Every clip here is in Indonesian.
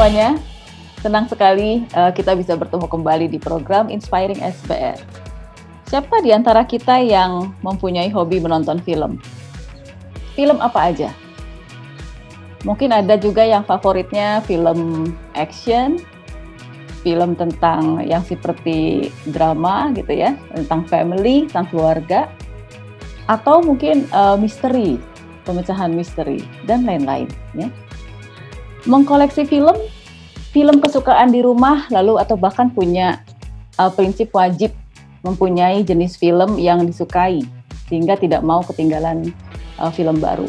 semuanya, senang sekali kita bisa bertemu kembali di program Inspiring SBR. Siapa di antara kita yang mempunyai hobi menonton film? Film apa aja? Mungkin ada juga yang favoritnya film action, film tentang yang seperti drama gitu ya, tentang family, tentang keluarga, atau mungkin misteri, pemecahan misteri, dan lain-lain ya. Mengkoleksi film kesukaan di rumah, lalu atau bahkan punya prinsip wajib mempunyai jenis film yang disukai sehingga tidak mau ketinggalan film baru.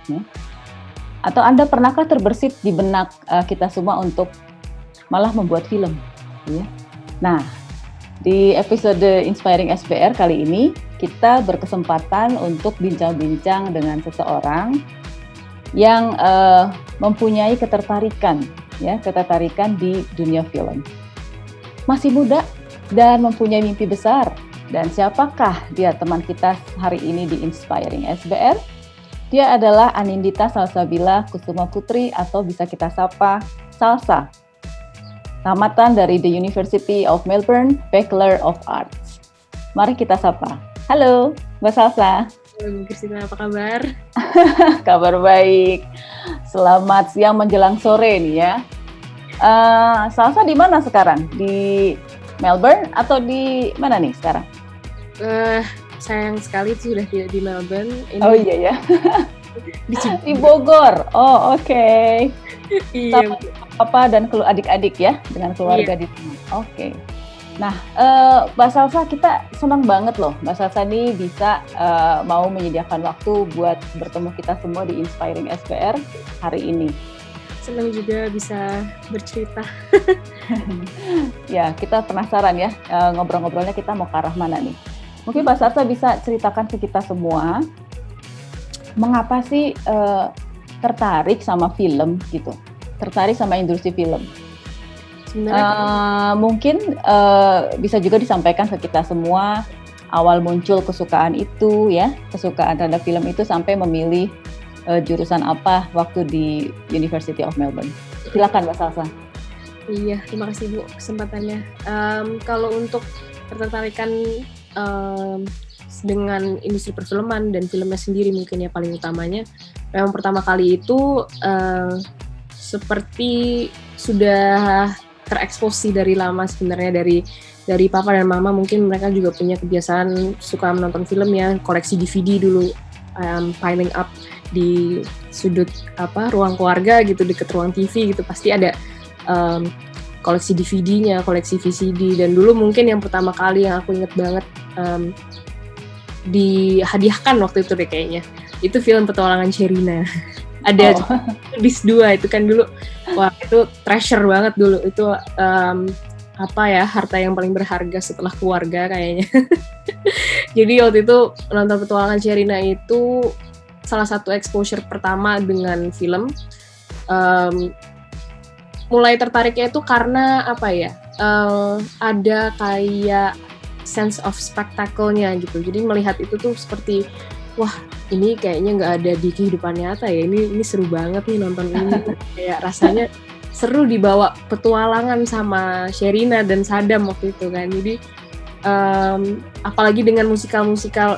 Ya. Atau Anda pernahkah terbersit di benak kita semua untuk malah membuat film? Ya. Nah, di episode Inspiring SBR kali ini kita berkesempatan untuk bincang-bincang dengan seseorang yang mempunyai ketertarikan di dunia film. Masih muda dan mempunyai mimpi besar. Dan siapakah dia teman kita hari ini di Inspiring SBR? Dia adalah Anindita Salsabila Kusuma Putri atau bisa kita sapa Salsa. Tamatan dari The University of Melbourne, Bachelor of Arts. Mari kita sapa. Halo, Mbak Salsa. Halo, Kristina, apa kabar? Kabar baik. Selamat siang menjelang sore nih ya. Salsa di mana sekarang? Di Melbourne atau di mana nih sekarang? Sayang sekali sudah tidak di Melbourne. Ini oh iya ya. Di Bogor. Oh oke. Iya. Papa dan adik-adik ya dengan keluarga di sana. Oke. Nah, Mbak Salsa, kita senang banget loh Mbak Salsa ini bisa mau menyediakan waktu buat bertemu kita semua di Inspiring SBR hari ini. Senang juga bisa bercerita. Ya, kita penasaran ya, ngobrol-ngobrolnya kita mau ke arah mana nih. Mungkin Mbak Salsa bisa ceritakan ke kita semua, mengapa sih tertarik sama film gitu, tertarik sama industri film? Mungkin bisa juga disampaikan ke kita semua awal muncul kesukaan itu ya, kesukaan terhadap film itu sampai memilih jurusan apa waktu di University of Melbourne. Silakan Mbak Salsa. Iya, terima kasih Bu kesempatannya. Kalau untuk ketertarikan dengan industri perfilman dan filmnya sendiri mungkin ya paling utamanya, memang pertama kali itu seperti sudah tereksposi dari lama sebenarnya dari papa dan mama. Mungkin mereka juga punya kebiasaan suka menonton film ya, koleksi DVD dulu, piling up di sudut ruang keluarga gitu, deket ruang TV gitu, pasti ada koleksi DVD-nya, koleksi VCD. Dan dulu mungkin yang pertama kali yang aku inget banget dihadiahkan waktu itu deh kayaknya, itu film Petualangan Sherina. Ada disc 2 itu kan dulu, wah itu treasure banget dulu, itu harta yang paling berharga setelah keluarga kayaknya. Jadi waktu itu nonton Petualangan Sherina itu salah satu exposure pertama dengan film. Mulai tertariknya itu karena ada kayak sense of spectacle-nya gitu. Jadi melihat itu tuh seperti, wah ini kayaknya nggak ada di kehidupan nyata ya, ini seru banget nih nonton ini. Kayak rasanya seru dibawa petualangan sama Sherina dan Sadam waktu itu kan. Jadi apalagi dengan musikal,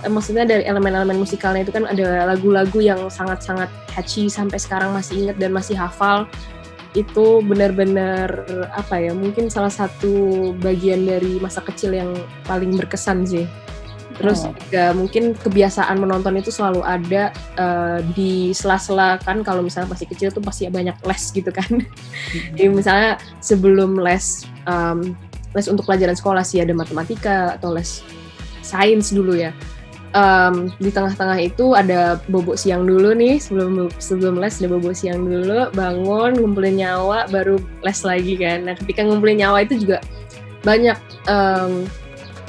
maksudnya dari elemen-elemen musikalnya itu kan ada lagu-lagu yang sangat-sangat catchy, sampai sekarang masih ingat dan masih hafal. Itu benar-benar mungkin salah satu bagian dari masa kecil yang paling berkesan sih. Terus juga mungkin kebiasaan menonton itu selalu ada di sela-sela kan, kalau misalnya masih kecil tuh pasti banyak les gitu kan. Jadi misalnya sebelum les untuk pelajaran sekolah sih ada matematika atau les sains dulu ya. Di tengah-tengah itu ada bobok siang dulu nih, sebelum les ada bobok siang dulu, bangun, ngumpulin nyawa, baru les lagi kan. Nah ketika ngumpulin nyawa itu juga banyak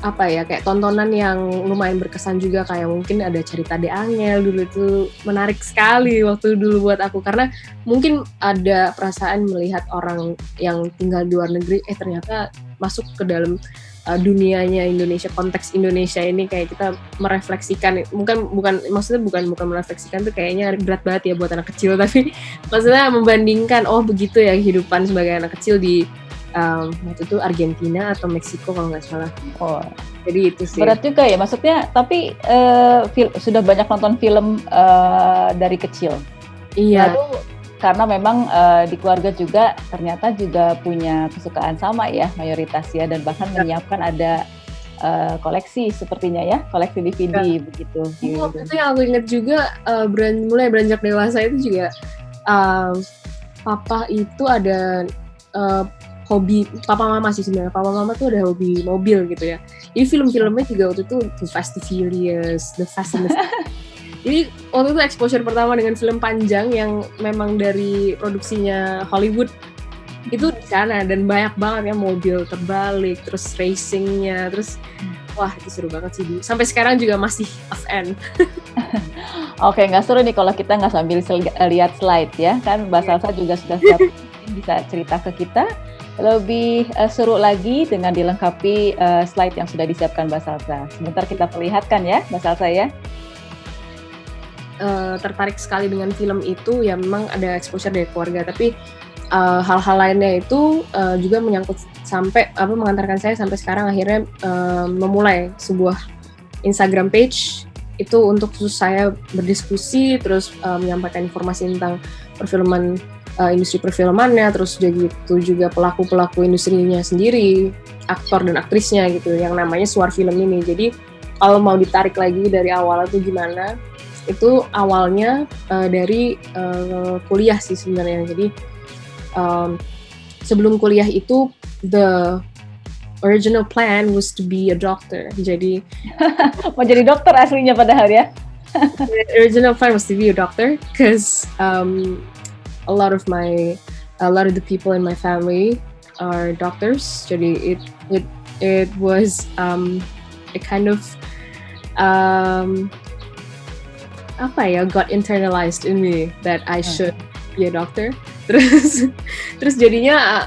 kayak tontonan yang lumayan berkesan juga, kayak mungkin ada Cerita De Angel dulu, itu menarik sekali waktu dulu buat aku, karena mungkin ada perasaan melihat orang yang tinggal di luar negeri ternyata masuk ke dalam dunianya Indonesia, konteks Indonesia ini kayak kita merefleksikan, maksudnya bukan merefleksikan tuh kayaknya berat banget ya buat anak kecil, tapi maksudnya membandingkan begitu ya kehidupan sebagai anak kecil di waktu itu Argentina atau Meksiko kalau nggak salah. Jadi itu sih. Berat juga ya, maksudnya tapi sudah banyak nonton film dari kecil. Iya. Lalu karena memang di keluarga juga ternyata juga punya kesukaan sama ya mayoritas ya, dan bahkan menyiapkan ada koleksi sepertinya ya, koleksi DVD begitu. Waktu itu yang aku ingat juga mulai beranjak dewasa itu juga papa itu ada hobi, papa mama sih sebenarnya, papa mama tuh ada hobi mobil gitu ya. Jadi film-filmnya juga waktu itu The Fast and Furious, The Fast and the Jadi waktu itu exposure pertama dengan film panjang yang memang dari produksinya Hollywood itu di sana, dan banyak banget ya mobil terbalik, terus racingnya, terus wah itu seru banget sih. Sampai sekarang juga masih a fan. Oke, nggak seru nih kalau kita nggak sambil lihat slide ya, kan Mbak Salsa juga sudah siap bisa cerita ke kita. Lebih seru lagi dengan dilengkapi slide yang sudah disiapkan Mbak Salsa. Sebentar kita perlihatkan ya Mbak Salsa ya. Tertarik sekali dengan film itu ya memang ada exposure dari keluarga, tapi hal-hal lainnya itu juga menyangkut sampai mengantarkan saya sampai sekarang akhirnya memulai sebuah Instagram page itu untuk khusus saya berdiskusi, terus menyampaikan informasi tentang perfilman, industri perfilmannya, terus juga pelaku industrinya sendiri, aktor dan aktrisnya gitu, yang namanya Suar Film ini. Jadi kalau mau ditarik lagi dari awal itu gimana, itu awalnya dari kuliah sih sebenarnya. Jadi sebelum kuliah itu the original plan was to be a doctor. Jadi mau jadi dokter aslinya padahal ya. The original plan was to be a doctor because a lot of the people in my family are doctors. Jadi it was a kind of got internalized in me that I should be a doctor. Terus jadinya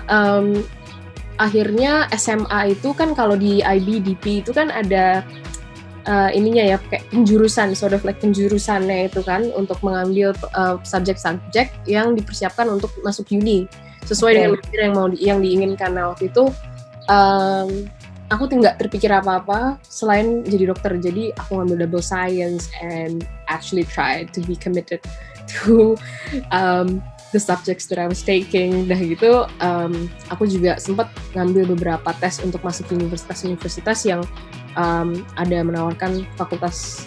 akhirnya SMA itu kan kalau di IB-DP itu kan ada ininya ya, kayak penjurusan, sort of like penjurusannya itu kan untuk mengambil subjek-subjek yang dipersiapkan untuk masuk uni sesuai dengan major yang diinginkan. Nah waktu itu aku nggak terpikir apa-apa selain jadi dokter. Jadi aku ngambil double science and actually tried to be committed to the subjects that I was taking. Dah gitu, aku juga sempat ngambil beberapa tes untuk masuk universitas-universitas yang ada menawarkan fakultas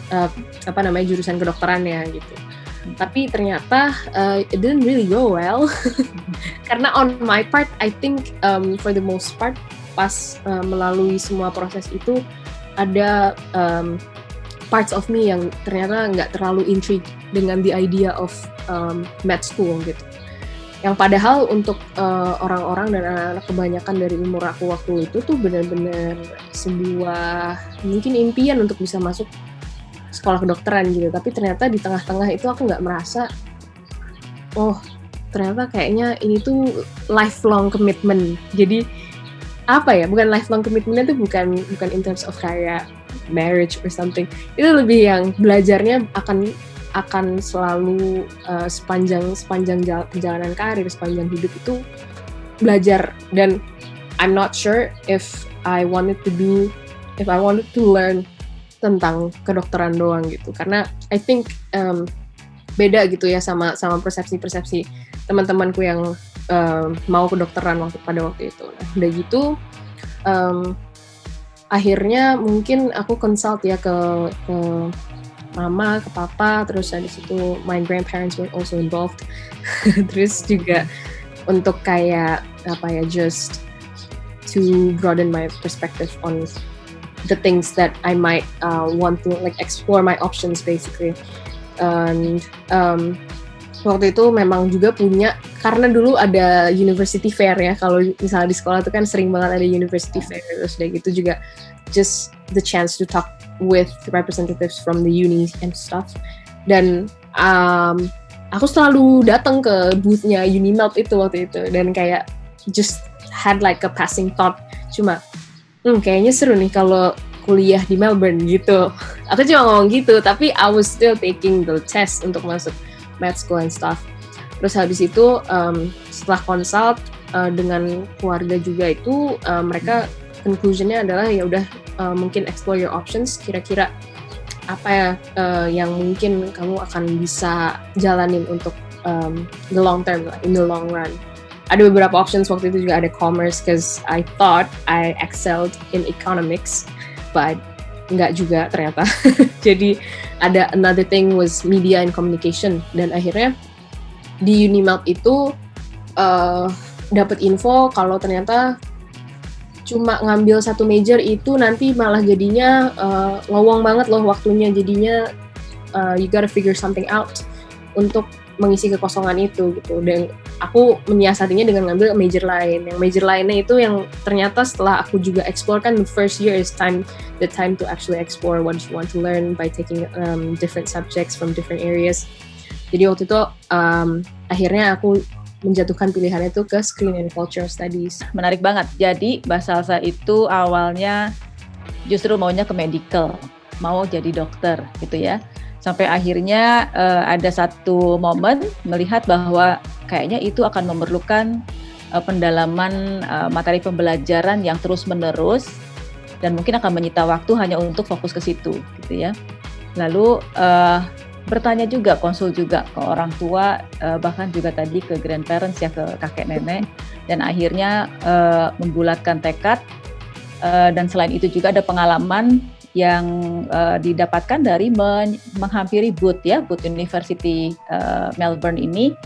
jurusan kedokterannya gitu. Tapi ternyata it didn't really go well karena on my part, I think for the most part pas melalui semua proses itu ada parts of me yang ternyata nggak terlalu intrigued dengan the idea of med school gitu. Yang padahal untuk orang-orang dan anak-anak kebanyakan dari umur aku waktu itu tuh benar-benar sebuah mungkin impian untuk bisa masuk sekolah kedokteran gitu. Tapi ternyata di tengah-tengah itu aku nggak merasa, ternyata kayaknya ini tuh lifelong commitment. Jadi bukan lifelong commitment itu bukan in terms of kayak marriage or something. Itu lebih yang belajarnya akan selalu sepanjang perjalanan karir, sepanjang hidup itu belajar. Dan I'm not sure if I wanted to learn tentang kedokteran doang gitu, karena I think beda gitu ya sama persepsi teman-temanku yang mau kedokteran pada waktu itu. Nah, udah gitu akhirnya mungkin aku consult ya ke mama, ke papa, terus dari situ my grandparents were also involved. Terus juga untuk kayak just to broaden my perspective on the things that I might want to like explore my options basically. And waktu itu memang juga punya, karena dulu ada university fair ya, kalau misalnya di sekolah itu kan sering banget ada university fair, terus udah gitu juga just the chance to talk with representatives from the uni and stuff. Dan aku selalu datang ke booth-nya Unimelt itu waktu itu, dan kayak just had like a passing thought, cuma Kayaknya seru nih kalau kuliah di Melbourne gitu. Aku cuma ngomong gitu, tapi I was still taking the test untuk masuk med school and stuff. Terus habis itu setelah consult dengan keluarga juga itu mereka conclusionnya adalah ya udah mungkin explore your options, kira-kira apa ya yang mungkin kamu akan bisa jalanin untuk the long term lah, in the long run. Ada beberapa options waktu itu juga ada commerce, cause I thought I excelled in economics, but nggak juga ternyata. Jadi ada another thing was media and communication, dan akhirnya di Unimelt itu dapat info kalau ternyata cuma ngambil satu major itu nanti malah jadinya lowong banget loh waktunya, jadinya you gotta figure something out untuk mengisi kekosongan itu gitu. Dan aku menyiasatinya dengan ngambil major lain. Yang major lainnya itu yang ternyata setelah aku juga explore, kan the first year is the time to actually explore what you want to learn by taking different subjects from different areas. Jadi waktu itu akhirnya aku menjatuhkan pilihannya itu ke Screen and Cultural Studies. Menarik banget. Jadi Mbak Salsa itu awalnya justru maunya ke medical, mau jadi dokter gitu ya. Sampai akhirnya ada satu momen melihat bahwa kayaknya itu akan memerlukan pendalaman materi pembelajaran yang terus-menerus dan mungkin akan menyita waktu hanya untuk fokus ke situ gitu ya. Lalu bertanya juga, konsul juga ke orang tua, bahkan juga tadi ke grandparents ya, ke kakek nenek, dan akhirnya membulatkan tekad. Dan selain itu juga ada pengalaman yang didapatkan dari menghampiri booth University Melbourne ini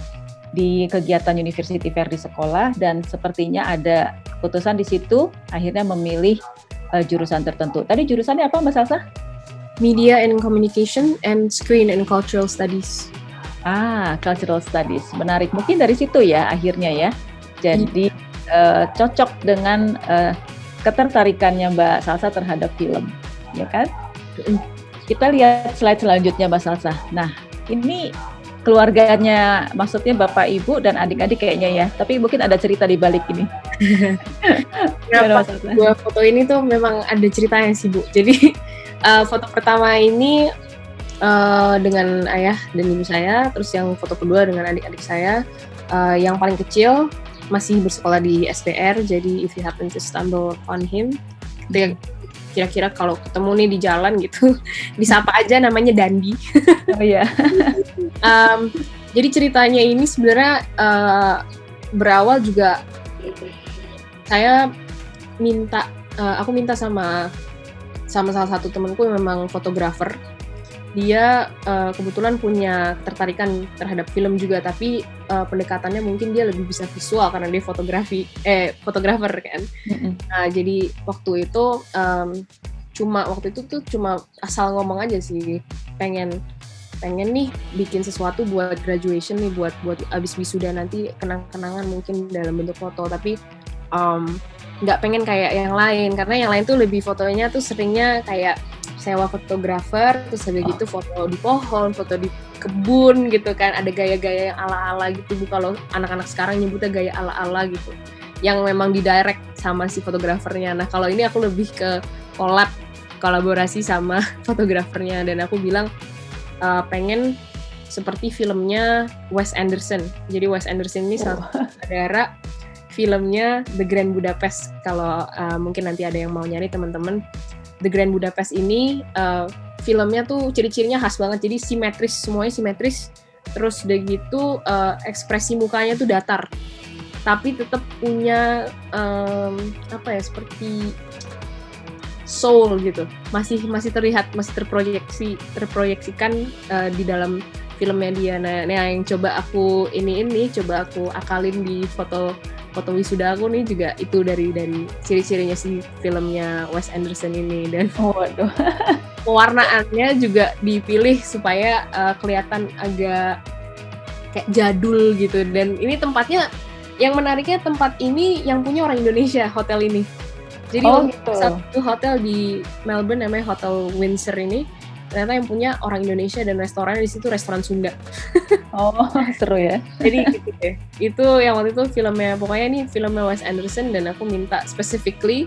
di kegiatan University Fair di sekolah, dan sepertinya ada keputusan di situ akhirnya memilih jurusan tertentu. Tadi jurusannya apa Mbak Salsa? Media and Communication and Screen and Cultural Studies. Cultural Studies. Menarik. Mungkin dari situ ya akhirnya ya. Jadi cocok dengan ketertarikannya Mbak Salsa terhadap film, ya kan? Kita lihat slide selanjutnya Mbak Salsa. Nah, ini keluarganya, maksudnya Bapak, Ibu, dan adik-adik kayaknya ya. Tapi mungkin ada cerita di balik ini. Dua foto ini tuh memang ada ceritanya sih Bu. Jadi foto pertama ini dengan ayah dan ibu saya, terus yang foto kedua dengan adik-adik saya. Yang paling kecil masih bersekolah di SPR, jadi if you happen to stumble on him, dia kira-kira kalau ketemu nih di jalan gitu, disapa aja, namanya Dandi. Oh iya. Jadi ceritanya ini sebenarnya berawal juga saya aku minta sama salah satu temanku yang memang fotografer. Dia kebetulan punya ketertarikan terhadap film juga, tapi pendekatannya mungkin dia lebih bisa visual karena dia fotografer kan. Nah, jadi waktu itu waktu itu cuma asal ngomong aja sih, pengen nih bikin sesuatu buat graduation nih, buat abis wisuda nanti, kenang-kenangan mungkin dalam bentuk foto, tapi nggak pengen kayak yang lain, karena yang lain tuh lebih fotonya tuh seringnya kayak sewa fotografer, terus habis gitu foto di pohon, foto di kebun gitu kan, ada gaya-gaya yang ala-ala gitu. Kalau anak-anak sekarang nyebutnya gaya ala-ala gitu, yang memang didirect sama si fotografernya. Nah kalau ini aku lebih ke kolaborasi sama fotografernya, dan aku bilang pengen seperti filmnya Wes Anderson. Jadi Wes Anderson ini salah satu sutradara filmnya The Grand Budapest. Kalau mungkin nanti ada yang mau nyari teman-teman, The Grand Budapest ini filmnya tuh ciri-cirinya khas banget. Jadi simetris, semuanya simetris. Terus udah gitu ekspresi mukanya tuh datar, tapi tetap punya seperti soul gitu. Masih terlihat, masih terproyeksikan di dalam filmnya dia. Nah yang coba aku coba aku akalin di foto wisuda aku nih juga itu dari ciri-cirinya si filmnya Wes Anderson ini. Dan pewarnaannya juga dipilih supaya kelihatan agak kayak jadul gitu. Dan ini tempatnya, yang menariknya tempat ini yang punya orang Indonesia, hotel ini. Jadi satu hotel di Melbourne namanya Hotel Windsor ini, ternyata yang punya orang Indonesia, dan restorannya di situ restoran Sunda. Oh, seru ya. Jadi gitu deh. Itu yang waktu itu filmnya, pokoknya ini filmnya Wes Anderson, dan aku minta specifically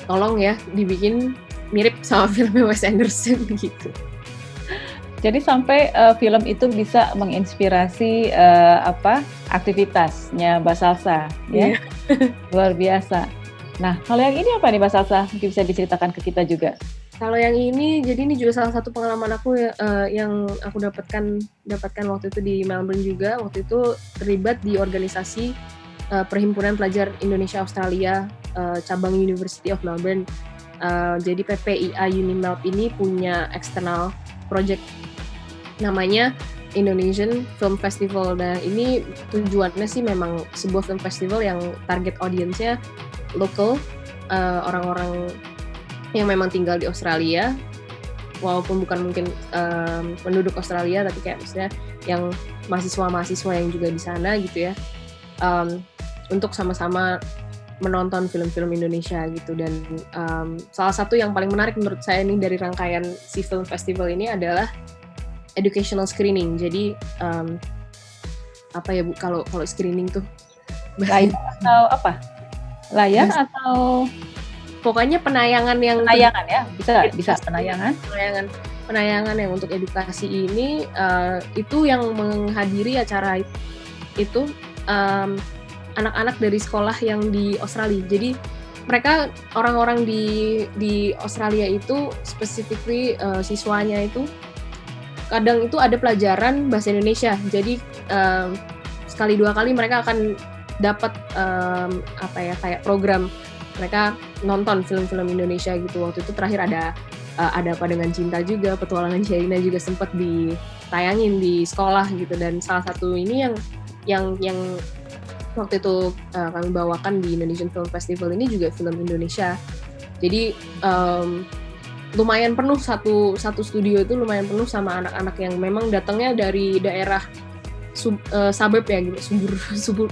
tolong ya dibikin mirip sama filmnya Wes Anderson gitu. Jadi sampai film itu bisa menginspirasi aktivitasnya Mbak Salsa, ya. Luar biasa. Nah, kalau yang ini apa nih Mbak Salsa? Mungkin bisa diceritakan ke kita juga. Kalau yang ini, jadi ini juga salah satu pengalaman aku yang aku dapatkan waktu itu di Melbourne juga. Waktu itu terlibat di organisasi Perhimpunan Pelajar Indonesia Australia cabang University of Melbourne. Jadi PPIA Unimelt ini punya external project namanya Indonesian Film Festival. Nah ini tujuannya sih memang sebuah film festival yang target audiensnya local, orang-orang yang memang tinggal di Australia, walaupun bukan mungkin penduduk Australia, tapi kayak misalnya yang mahasiswa-mahasiswa yang juga di sana gitu ya, untuk sama-sama menonton film-film Indonesia gitu. Dan salah satu yang paling menarik menurut saya nih dari rangkaian si film festival ini adalah educational screening. Jadi apa ya Bu, kalau screening tuh layar atau apa? Layar atau pokoknya penayangan ya, bisa penayangan yang untuk edukasi ini, itu yang menghadiri acara itu anak-anak dari sekolah yang di Australia. Jadi mereka orang-orang di Australia itu specifically siswanya itu kadang itu ada pelajaran bahasa Indonesia. Jadi sekali dua kali mereka akan dapat kayak program mereka nonton film-film Indonesia gitu. Waktu itu terakhir ada Apa Dengan Cinta juga, Petualangan Sherina juga sempat ditayangin di sekolah gitu. Dan salah satu ini yang waktu itu kami bawakan di Indonesian Film Festival ini juga film Indonesia. Jadi lumayan penuh satu studio itu lumayan penuh sama anak-anak yang memang datangnya dari daerah suburb ya gitu,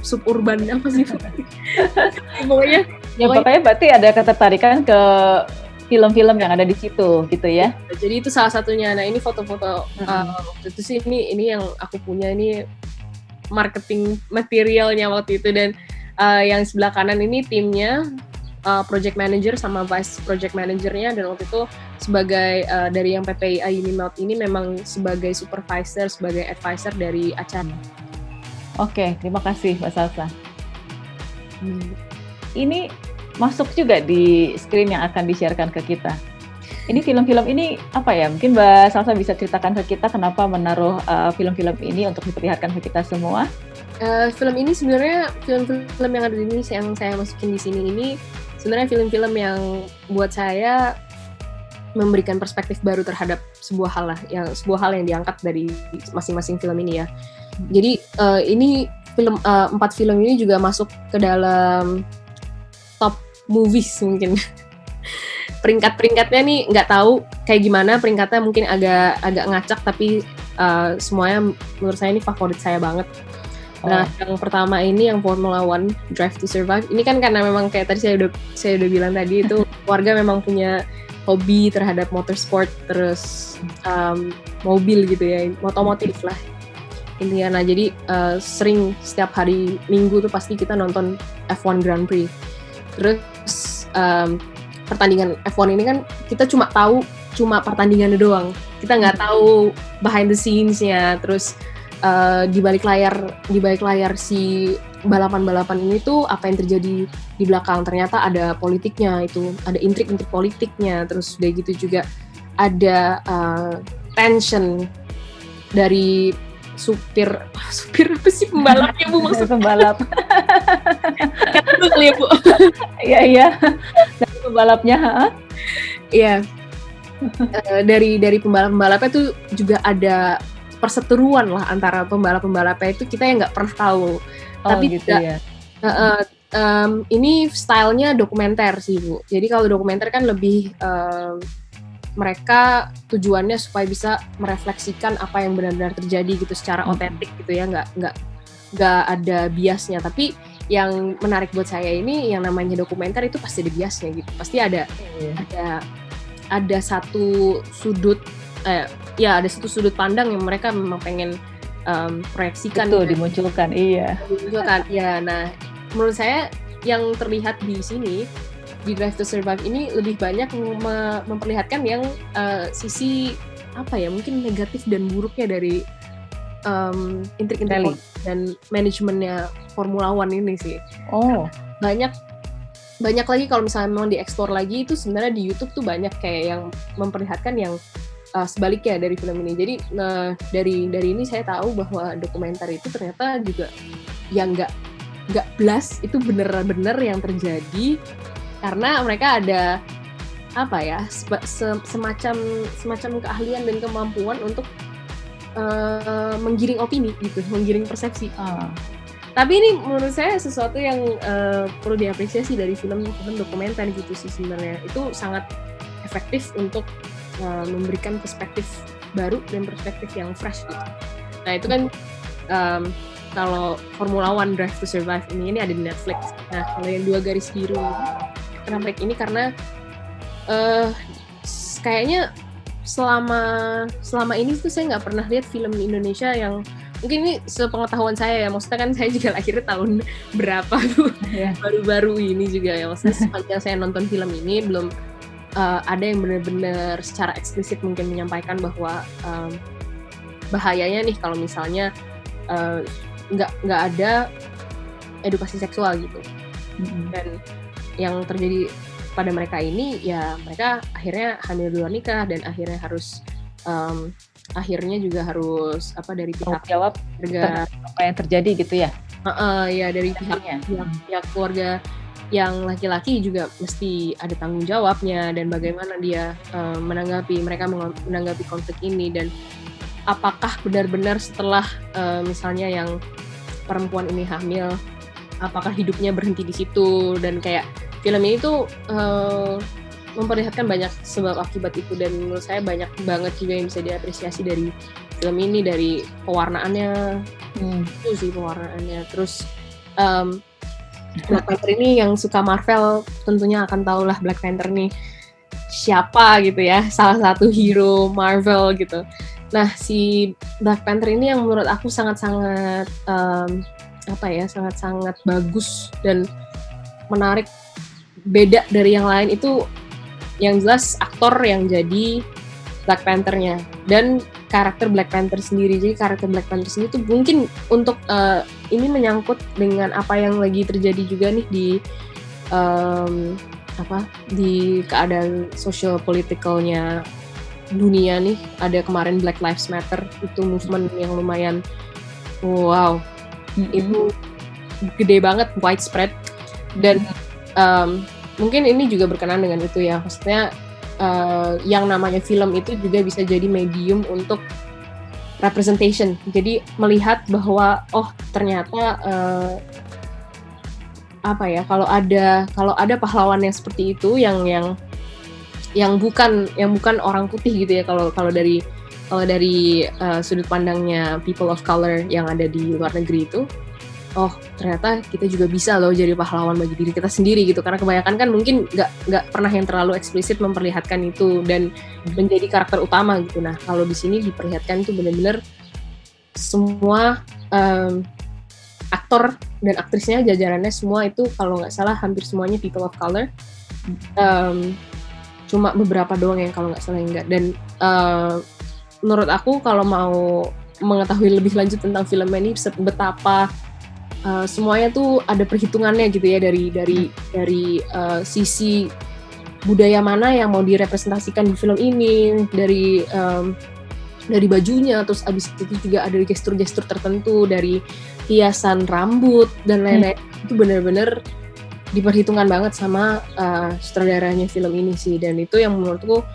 suburban apa sih pokoknya berarti ada ketertarikan ke film-film yang ada di situ gitu ya. Jadi itu salah satunya. Nah ini foto-foto waktu itu sih ini yang aku punya, ini marketing materialnya waktu itu. Dan yang sebelah kanan ini timnya, project manager sama vice project managernya. Dan waktu itu sebagai dari yang PPIA Unimelt ini memang sebagai supervisor, sebagai advisor dari acara. Oke, terima kasih Mbak Salsa. Ini masuk juga di screen yang akan di-sharekan ke kita. Ini film-film ini apa ya? Mungkin Mbak Salsa bisa ceritakan ke kita kenapa menaruh film-film ini untuk diperlihatkan ke kita semua? Film ini sebenarnya film-film yang ada di sini yang saya masukin di sini ini sebenarnya film-film yang buat saya memberikan perspektif baru terhadap sebuah hal yang diangkat dari masing-masing film ini ya. Jadi ini 4 film ini juga masuk ke dalam top movies mungkin. Peringkat-peringkatnya nih nggak tahu kayak gimana peringkatnya, mungkin agak ngacak, tapi semuanya menurut saya ini favorit saya banget. Nah, yang pertama ini yang Formula One Drive to Survive. Ini kan karena memang kayak tadi saya udah bilang tadi itu keluarga memang punya hobi terhadap motorsport, terus mobil gitu ya, otomotif lah intinya. Nah, jadi sering setiap hari Minggu tuh pasti kita nonton F1 Grand Prix. Terus pertandingan F1 ini kan kita cuma pertandingannya doang. Kita nggak tahu behind the scenes-nya. Terus di balik layar si balapan ini tuh apa yang terjadi di belakang. Ternyata ada politiknya, itu ada intrik-intrik politiknya. Terus udah gitu juga ada tension dari supir apa sih pembalapnya Bu, maksud pembalap. Kata kali ya Bu. Iya. Dari pembalapnya, Iya. Dari pembalapnya tuh juga ada perseteruan lah antara pembalapnya itu, kita yang nggak pernah tahu. Tapi gitu ya. Ini stylenya dokumenter sih Bu. Jadi kalau dokumenter kan lebih mereka tujuannya supaya bisa merefleksikan apa yang benar-benar terjadi gitu secara otentik gitu ya, nggak ada biasnya. Tapi yang menarik buat saya ini yang namanya dokumenter itu pasti ada biasnya gitu, pasti ada satu sudut ada satu sudut pandang yang mereka memang pengen proyeksikan itu dimunculkan. Iya. Ya. Nah menurut saya yang terlihat di sini di Drive to Survive ini lebih banyak memperlihatkan yang sisi apa ya, mungkin negatif dan buruknya dari intrik-intrik dan manajemennya Formula One ini sih. Oh, banyak lagi kalau misalnya memang dieksplor lagi, itu sebenarnya di YouTube tuh banyak kayak yang memperlihatkan yang sebaliknya dari film ini. Jadi dari ini saya tahu bahwa dokumenter itu ternyata juga yang nggak blas, itu bener-bener yang terjadi karena mereka ada apa ya, semacam keahlian dan kemampuan untuk menggiring opini gitu, menggiring persepsi. Tapi ini menurut saya sesuatu yang perlu diapresiasi dari film dokumenter gitu sih sebenarnya. Itu sangat efektif untuk memberikan perspektif baru dan perspektif yang fresh gitu. Nah itu kan kalau Formula One Drive to Survive ini ada di Netflix. Nah kalau yang 2 garis biru kenapa ini, karena kayaknya selama ini tuh saya nggak pernah lihat film Indonesia yang, mungkin ini sepengetahuan saya ya, maksudnya kan saya juga akhirnya tahun berapa tuh, baru-baru ini juga ya, maksudnya sepanjang saya nonton film ini belum ada yang benar-benar secara eksplisit mungkin menyampaikan bahwa bahayanya nih kalau misalnya nggak ada edukasi seksual gitu. Dan yang terjadi pada mereka ini ya, mereka akhirnya hamil di luar nikah dan akhirnya harus akhirnya juga harus dari pihak jawab keluarga apa yang terjadi gitu ya. Ya dari pihak keluarga yang laki-laki juga mesti ada tanggung jawabnya, dan bagaimana dia mereka menanggapi konflik ini, dan apakah benar-benar setelah misalnya yang perempuan ini hamil, apakah hidupnya berhenti di situ. Dan kayak film ini tuh memperlihatkan banyak sebab akibat itu, dan menurut saya banyak banget juga yang bisa diapresiasi dari film ini, dari pewarnaannya. Itu sih pewarnaannya. Terus Black Panther ini, yang suka Marvel tentunya akan tahu lah Black Panther nih siapa gitu ya, salah satu hero Marvel gitu. Nah si Black Panther ini yang menurut aku sangat-sangat sangat-sangat bagus dan menarik, beda dari yang lain itu yang jelas aktor yang jadi Black Panther-nya dan karakter Black Panther sendiri. Jadi karakter Black Panther sendiri itu mungkin untuk ini menyangkut dengan apa yang lagi terjadi juga nih di keadaan social politikalnya dunia nih. Ada kemarin Black Lives Matter, itu movement yang lumayan wow, itu gede banget, widespread, dan mungkin ini juga berkenan dengan itu ya, maksudnya yang namanya film itu juga bisa jadi medium untuk representation. Jadi melihat bahwa ternyata kalau ada pahlawan yang seperti itu yang bukan orang putih gitu ya, kalau dari sudut pandangnya people of color yang ada di luar negeri itu, ternyata kita juga bisa loh jadi pahlawan bagi diri kita sendiri gitu. Karena kebanyakan kan mungkin nggak pernah yang terlalu eksplisit memperlihatkan itu dan menjadi karakter utama gitu. Nah kalau di sini diperlihatkan itu benar-benar semua aktor dan aktrisnya, jajarannya semua itu kalau nggak salah hampir semuanya people of color. Cuma beberapa doang yang kalau nggak salah enggak. Dan menurut aku kalau mau mengetahui lebih lanjut tentang film ini, betapa semuanya tuh ada perhitungannya gitu ya, dari sisi budaya mana yang mau direpresentasikan di film ini, dari bajunya, terus abis itu juga ada gestur-gestur tertentu, dari hiasan rambut dan lain-lain. Itu benar-benar diperhitungkan banget sama sutradaranya film ini sih. Dan itu yang menurutku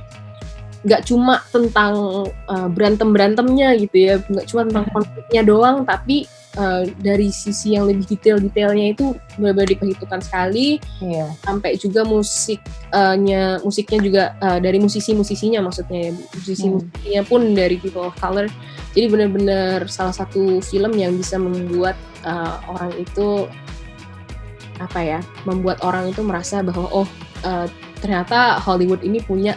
nggak cuma tentang berantem-berantemnya gitu ya, nggak cuma tentang konfliknya doang, tapi dari sisi yang lebih detailnya itu benar-benar diperhitungkan sekali. Sampai juga musiknya juga dari musisinya, maksudnya ya, musisinya pun dari people of color. Jadi benar-benar salah satu film yang bisa membuat orang itu membuat orang itu merasa bahwa ternyata Hollywood ini punya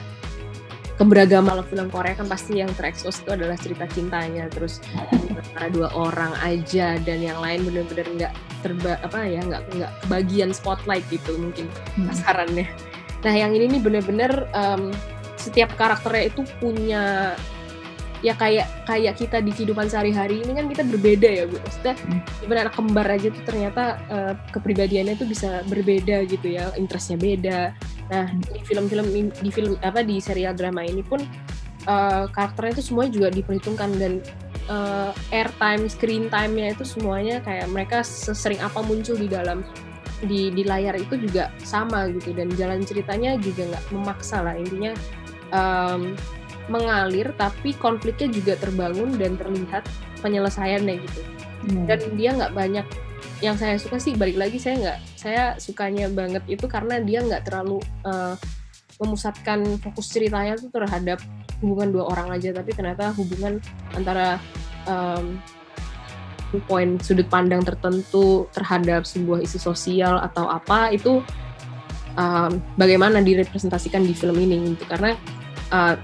keberagaman. Kalau film Korea kan pasti yang terekspos itu adalah cerita cintanya, terus antara 2 orang aja, dan yang lain benar-benar nggak kebagian spotlight gitu mungkin kasarannya. Nah yang ini nih bener-bener setiap karakternya itu punya ya kayak kita di kehidupan sehari-hari ini kan kita berbeda ya Bu. Maksudnya even anak kembar aja tuh ternyata kepribadiannya tuh bisa berbeda gitu ya, interestnya beda. Nah di serial drama ini pun karakternya itu semuanya juga diperhitungkan dan airtime, screen time-nya itu semuanya kayak mereka sesering apa muncul di layar itu juga sama gitu, dan jalan ceritanya juga nggak memaksa lah, intinya mengalir tapi konfliknya juga terbangun dan terlihat penyelesaiannya gitu. Dan dia nggak banyak, yang saya suka sih balik lagi saya sukanya banget itu karena dia nggak terlalu memusatkan fokus ceritanya tuh terhadap hubungan dua orang aja, tapi ternyata hubungan antara poin sudut pandang tertentu terhadap sebuah isu sosial atau apa itu bagaimana direpresentasikan di film ini gitu. Karena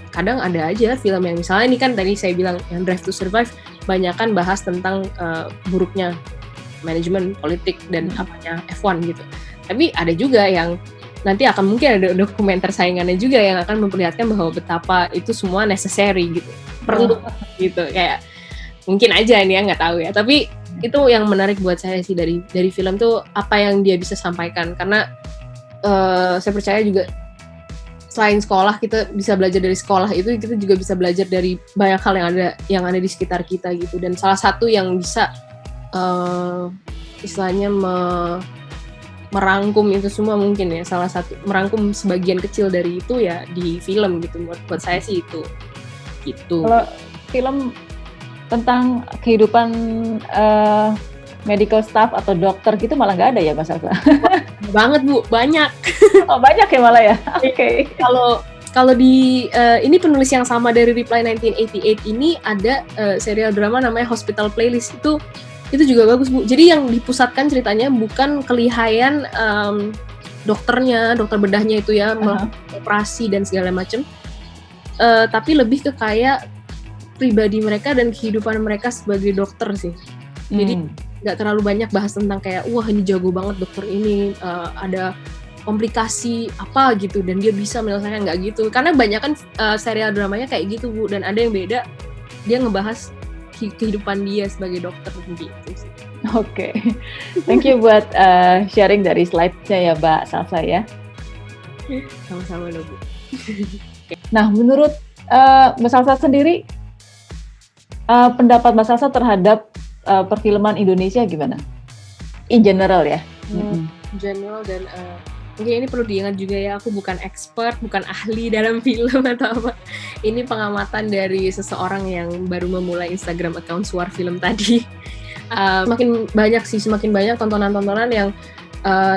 kadang ada aja film yang misalnya ini kan tadi saya bilang yang Drive to Survive banyakan bahas tentang buruknya manajemen politik dan apanya F1 gitu. Tapi ada juga yang nanti akan mungkin ada dokumenter saingannya juga yang akan memperlihatkan bahwa betapa itu semua necessary gitu, perlu gitu, kayak mungkin aja nih ya nggak tahu ya. Tapi itu yang menarik buat saya sih dari film tuh apa yang dia bisa sampaikan, karena saya percaya juga selain sekolah kita bisa belajar dari sekolah itu, kita juga bisa belajar dari banyak hal yang ada di sekitar kita gitu. Dan salah satu yang bisa istilahnya merangkum itu semua mungkin ya, salah satu merangkum sebagian kecil dari itu ya di film gitu. Buat saya sih itu gitu. Kalau film tentang kehidupan medical staff atau dokter gitu malah nggak ada ya Mas Salsa? Banget Bu, banyak. Oh banyak ya malah ya. Oke. Kalau di ini penulis yang sama dari Reply 1988 ini ada serial drama namanya Hospital Playlist, itu juga bagus Bu. Jadi yang dipusatkan ceritanya bukan kelihayan dokter bedahnya itu ya, operasi dan segala macam, tapi lebih ke kayak pribadi mereka dan kehidupan mereka sebagai dokter sih. Jadi nggak terlalu banyak bahas tentang kayak wah ini jago banget dokter ini, ada komplikasi apa gitu dan dia bisa menyelesaikan, nggak gitu. Karena banyak kan serial dramanya kayak gitu Bu, dan ada yang beda, dia ngebahas kehidupan dia sebagai dokter gitu sih. Oke. Thank you buat sharing dari slide-nya ya Mbak Salsa ya. Sama-sama Bu. Nah menurut Mbak Salsa sendiri, pendapat Mbak Salsa terhadap perfilman Indonesia gimana? In general ya? General dan mungkin ini perlu diingat juga ya, aku bukan expert, bukan ahli dalam film atau apa. Ini pengamatan dari seseorang yang baru memulai Instagram account Suar Film tadi. Semakin banyak tontonan-tontonan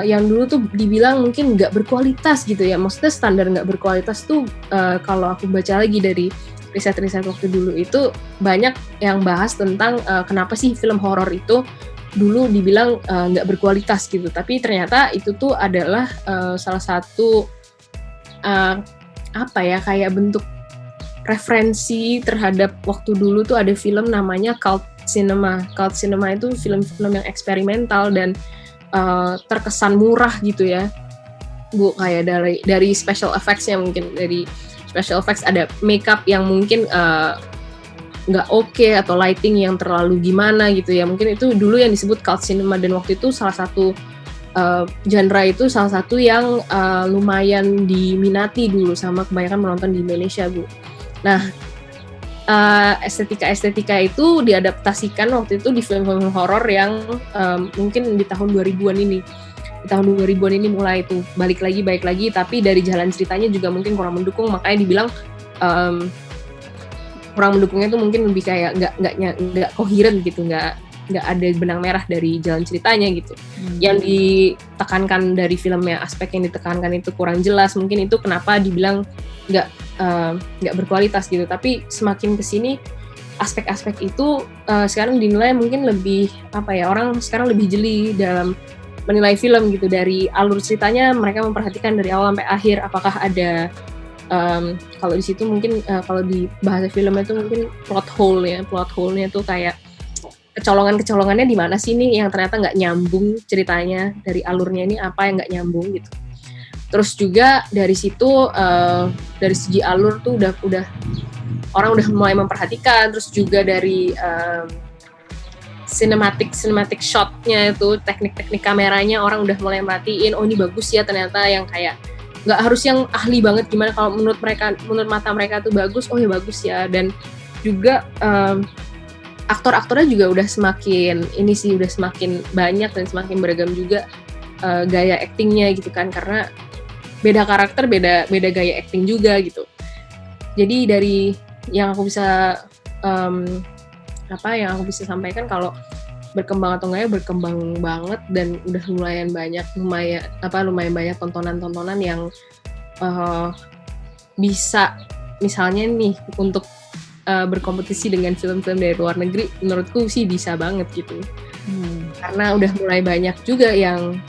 yang dulu tuh dibilang mungkin nggak berkualitas gitu ya. Maksudnya standar nggak berkualitas tuh kalau aku baca lagi dari riset-riset waktu dulu itu banyak yang bahas tentang kenapa sih film horor itu dulu dibilang nggak berkualitas gitu, tapi ternyata itu tuh adalah salah satu kayak bentuk referensi terhadap waktu dulu tuh ada film namanya cult cinema. Cult cinema itu film-film yang eksperimental dan terkesan murah gitu ya Bu, kayak dari special effects-nya, mungkin dari special effects ada makeup yang mungkin nggak oke atau lighting yang terlalu gimana gitu ya, mungkin itu dulu yang disebut cult cinema, dan waktu itu salah satu genre itu salah satu yang lumayan diminati dulu sama kebanyakan penonton di Indonesia Bu. Nah estetika itu diadaptasikan waktu itu di film-film horor yang mungkin di tahun 2000-an ini. Di tahun 2000-an ini mulai itu balik lagi, tapi dari jalan ceritanya juga mungkin kurang mendukung, makanya dibilang kurang mendukungnya tuh mungkin lebih kayak nggak koheren gitu, nggak ada benang merah dari jalan ceritanya gitu. Yang ditekankan dari filmnya, aspek yang ditekankan itu kurang jelas, mungkin itu kenapa dibilang nggak berkualitas gitu. Tapi semakin kesini aspek-aspek itu sekarang dinilai mungkin lebih orang sekarang lebih jeli dalam menilai film gitu. Dari alur ceritanya mereka memperhatikan dari awal sampai akhir, apakah ada kalau di situ mungkin kalau di bahasa filmnya itu mungkin plot hole-nya tuh kayak kecolongannya di mana sih nih yang ternyata nggak nyambung ceritanya, dari alurnya ini apa yang nggak nyambung gitu. Terus juga dari situ dari segi alur tuh udah orang udah mulai memperhatikan. Terus juga dari cinematic shotnya itu, teknik kameranya orang udah mulai merhatiin, oh ini bagus ya ternyata, yang kayak nggak harus yang ahli banget gimana, kalau menurut mata mereka tuh bagus, oh ya bagus ya. Dan juga aktor-aktornya juga udah semakin banyak dan semakin beragam juga gaya actingnya gitu kan, karena beda karakter, beda gaya acting juga gitu. Jadi dari yang aku bisa sampaikan, kalau berkembang atau enggak ya berkembang banget, dan udah lumayan banyak tontonan yang bisa misalnya nih untuk berkompetisi dengan film-film dari luar negeri, menurutku sih bisa banget gitu. Karena udah mulai banyak juga yang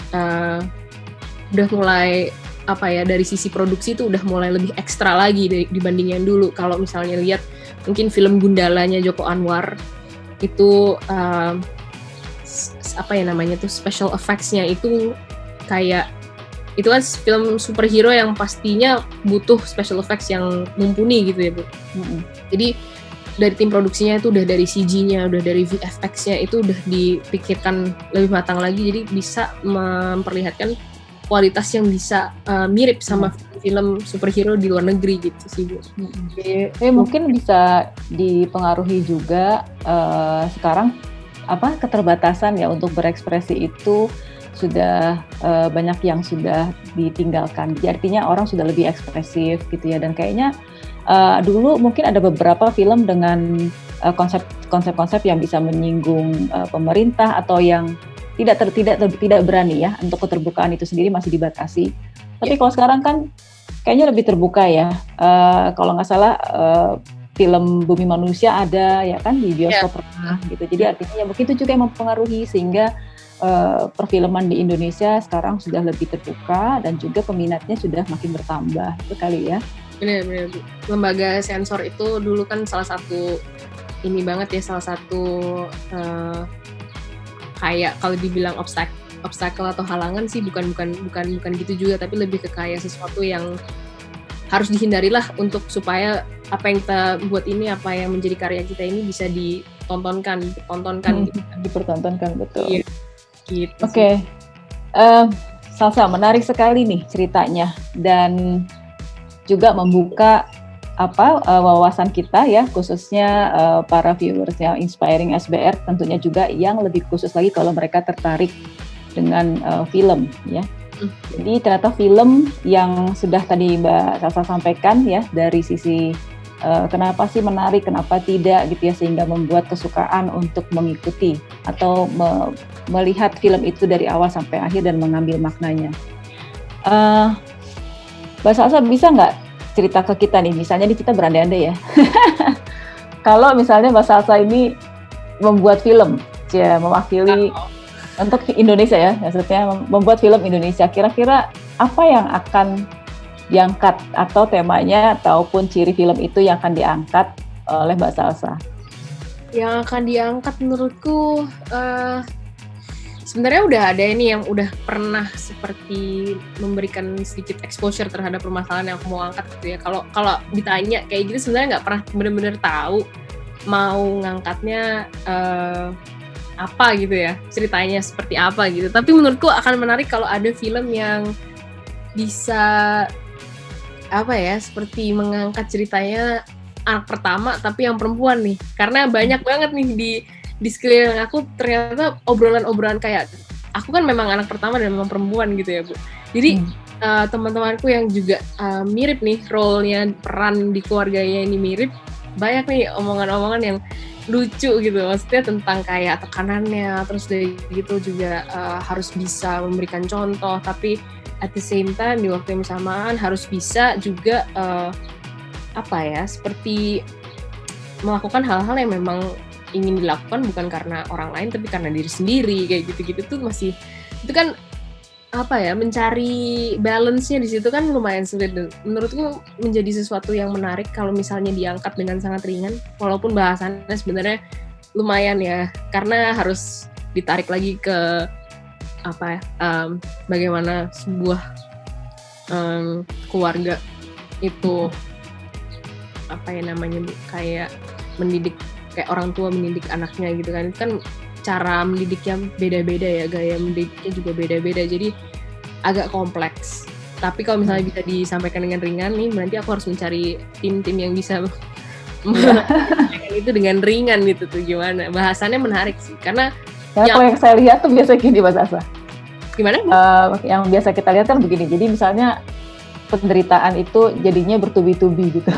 udah mulai dari sisi produksi itu udah mulai lebih ekstra lagi dibanding yang dulu. Kalau misalnya lihat mungkin film Gundalanya Joko Anwar itu special effects-nya itu kayak, itu kan film superhero yang pastinya butuh special effects yang mumpuni gitu ya Bu. Jadi dari tim produksinya itu udah dari CG-nya, udah dari VFX-nya itu udah dipikirkan lebih matang lagi, jadi bisa memperlihatkan kualitas yang bisa mirip sama film superhero di luar negeri gitu sih Bu. Mungkin bisa dipengaruhi juga sekarang keterbatasan ya untuk berekspresi itu sudah banyak yang sudah ditinggalkan. Jadi artinya orang sudah lebih ekspresif gitu ya, dan kayaknya dulu mungkin ada beberapa film dengan konsep-konsep yang bisa menyinggung pemerintah atau yang tidak berani ya, untuk keterbukaan itu sendiri masih dibatasi. Tapi kalau sekarang kan kayaknya lebih terbuka ya. Kalau nggak salah film Bumi Manusia ada ya kan di bioskop pernah gitu. Jadi artinya ya mungkin itu juga yang mempengaruhi sehingga perfilman di Indonesia sekarang sudah lebih terbuka dan juga peminatnya sudah makin bertambah. Itu kali ya. Benar. Lembaga sensor itu dulu kan salah satu kayak kalau dibilang obstacle atau halangan sih bukan gitu juga, tapi lebih ke kayak sesuatu yang harus dihindari lah, untuk supaya apa yang kita buat ini, apa yang menjadi karya kita ini bisa dipertontonkan betul. Iya, gitu. Oke. Salsa, menarik sekali nih ceritanya, dan juga membuka wawasan kita ya, khususnya para viewersnya Inspiring SBR, tentunya juga yang lebih khusus lagi kalau mereka tertarik dengan film ya. Jadi ternyata film yang sudah tadi Mbak Salsa sampaikan ya, dari sisi kenapa sih menarik, kenapa tidak gitu ya, sehingga membuat kesukaan untuk mengikuti atau melihat film itu dari awal sampai akhir dan mengambil maknanya. Mbak Salsa bisa nggak cerita ke kita nih, misalnya kita berandai-andai ya. Kalau misalnya Mbak Salsa ini membuat film, mewakili untuk Indonesia ya, maksudnya membuat film Indonesia, kira-kira apa yang akan diangkat atau temanya ataupun ciri film itu yang akan diangkat oleh Mbak Salsa? Yang akan diangkat menurutku sebenarnya udah ada ini yang udah pernah seperti memberikan sedikit exposure terhadap permasalahan yang aku mau angkat gitu ya. Kalau ditanya kayak gitu sebenarnya nggak pernah benar-benar tahu mau ngangkatnya apa gitu ya, ceritanya seperti apa gitu. Tapi menurutku akan menarik kalau ada film yang bisa seperti mengangkat ceritanya anak pertama tapi yang perempuan nih. Karena banyak banget nih di sekeliling aku ternyata obrolan-obrolan kayak, aku kan memang anak pertama dan memang perempuan gitu ya Bu. Jadi teman-temanku yang juga mirip nih role-nya, peran di keluarganya ini mirip, banyak nih omongan-omongan yang lucu gitu, maksudnya tentang kayak tekanannya, terus dari gitu juga harus bisa memberikan contoh, tapi at the same time di waktu yang bersamaan harus bisa juga seperti melakukan hal-hal yang memang ingin dilakukan bukan karena orang lain tapi karena diri sendiri, kayak gitu-gitu tuh masih, itu kan mencari balance-nya di situ kan lumayan sulit, dan menurutku menjadi sesuatu yang menarik kalau misalnya diangkat dengan sangat ringan, walaupun bahasannya sebenarnya lumayan ya, karena harus ditarik lagi ke bagaimana sebuah keluarga itu kayak mendidik, kayak orang tua mendidik anaknya gitu kan. Itu kan cara mendidiknya beda-beda ya, gaya mendidiknya juga beda-beda, jadi agak kompleks. Tapi kalau misalnya bisa disampaikan dengan ringan nih, berarti aku harus mencari tim-tim yang bisa menyampaikan itu dengan ringan gitu tuh. Gimana? Bahasannya menarik sih, karena kalau yang saya lihat tuh biasa gini Mas Asa. Gimana? Yang biasa kita lihat kan begini, jadi misalnya penderitaan itu jadinya bertubi-tubi gitu.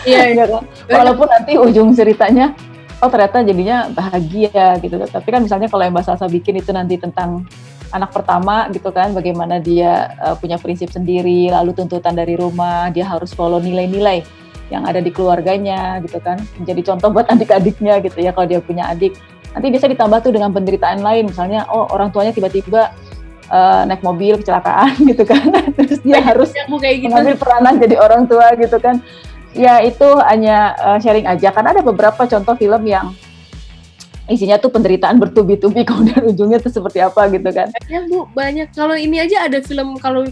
Iya kan? Walaupun nanti ujung ceritanya, ternyata jadinya bahagia gitu. Tapi kan misalnya kalau yang Mbak Salsa bikin itu nanti tentang anak pertama gitu kan, bagaimana dia punya prinsip sendiri, lalu tuntutan dari rumah, dia harus follow nilai-nilai yang ada di keluarganya gitu kan, menjadi contoh buat adik-adiknya gitu ya kalau dia punya adik. Nanti bisa ditambah tuh dengan penderitaan lain, misalnya orang tuanya tiba-tiba naik mobil kecelakaan gitu kan, terus dia harus mengambil peranan jadi orang tua gitu kan. Ya itu hanya sharing aja, karena ada beberapa contoh film yang isinya tuh penderitaan bertubi-tubi, kemudian ujungnya tuh seperti apa gitu kan. Ya Bu, banyak. Kalau ini aja ada film, kalau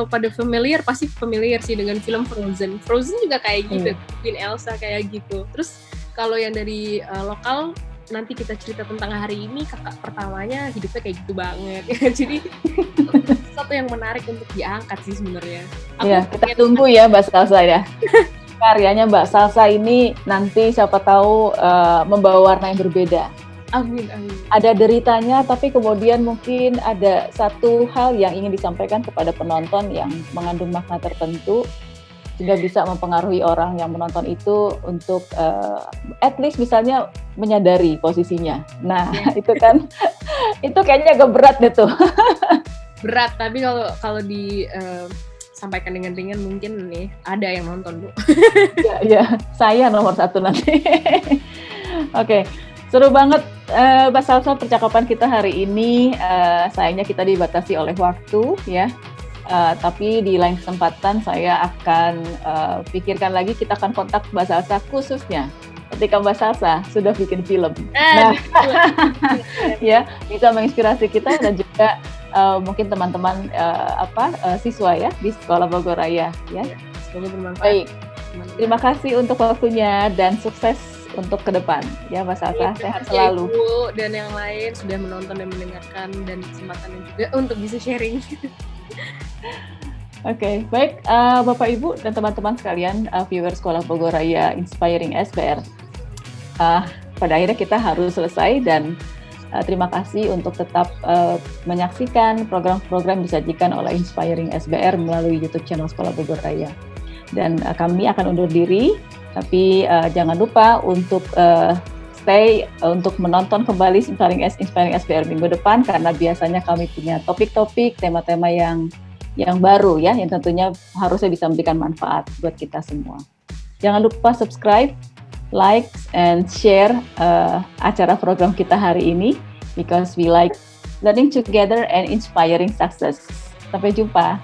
pada familiar, pasti familiar sih dengan film Frozen. Frozen juga kayak gitu, Queen Elsa kayak gitu. Terus kalau yang dari lokal, nanti kita cerita tentang hari ini, kakak pertamanya hidupnya kayak gitu banget. Jadi sesuatu yang menarik untuk diangkat sih sebenarnya. Iya, kita tunggu ya Mbak Salsa ya. Karyanya Mbak Salsa ini nanti siapa tahu membawa warna yang berbeda. Amin. Ada deritanya, tapi kemudian mungkin ada satu hal yang ingin disampaikan kepada penonton yang mengandung makna tertentu, sehingga bisa mempengaruhi orang yang menonton itu untuk at least misalnya menyadari posisinya. Nah, itu kan itu kayaknya agak berat deh tuh. Berat, tapi kalau sampaikan dengan ringan mungkin nih ada yang nonton Bu. Ya, saya nomor 1 nanti. Oke, seru banget Mbak Salsa percakapan kita hari ini. Sayangnya kita dibatasi oleh waktu ya. Tapi di lain kesempatan saya akan pikirkan lagi, kita akan kontak Mbak Salsa khususnya ketika Mbak Salsa sudah bikin film. Nah, ya bisa menginspirasi kita dan juga mungkin teman-teman siswa ya di Sekolah Bogor Raya ya. Semoga bermanfaat. Baik, terima kasih untuk waktunya dan sukses untuk ke depan ya Mbak Salsa. Sehat selalu. Ibu dan yang lain sudah menonton dan mendengarkan, dan kesempatannya juga untuk bisa sharing. Oke, baik Bapak Ibu dan teman-teman sekalian, viewer Sekolah Bogor Raya Inspiring SBR. Pada akhirnya kita harus selesai, dan terima kasih untuk tetap menyaksikan program-program disajikan oleh Inspiring SBR melalui YouTube channel Sekolah Bogor Raya. Dan kami akan undur diri, tapi jangan lupa untuk stay untuk menonton kembali Inspiring SBR minggu depan, karena biasanya kami punya topik-topik, tema-tema yang baru ya, yang tentunya harusnya bisa memberikan manfaat buat kita semua. Jangan lupa subscribe, like, and share acara program kita hari ini, because we like learning together and inspiring success. Sampai jumpa.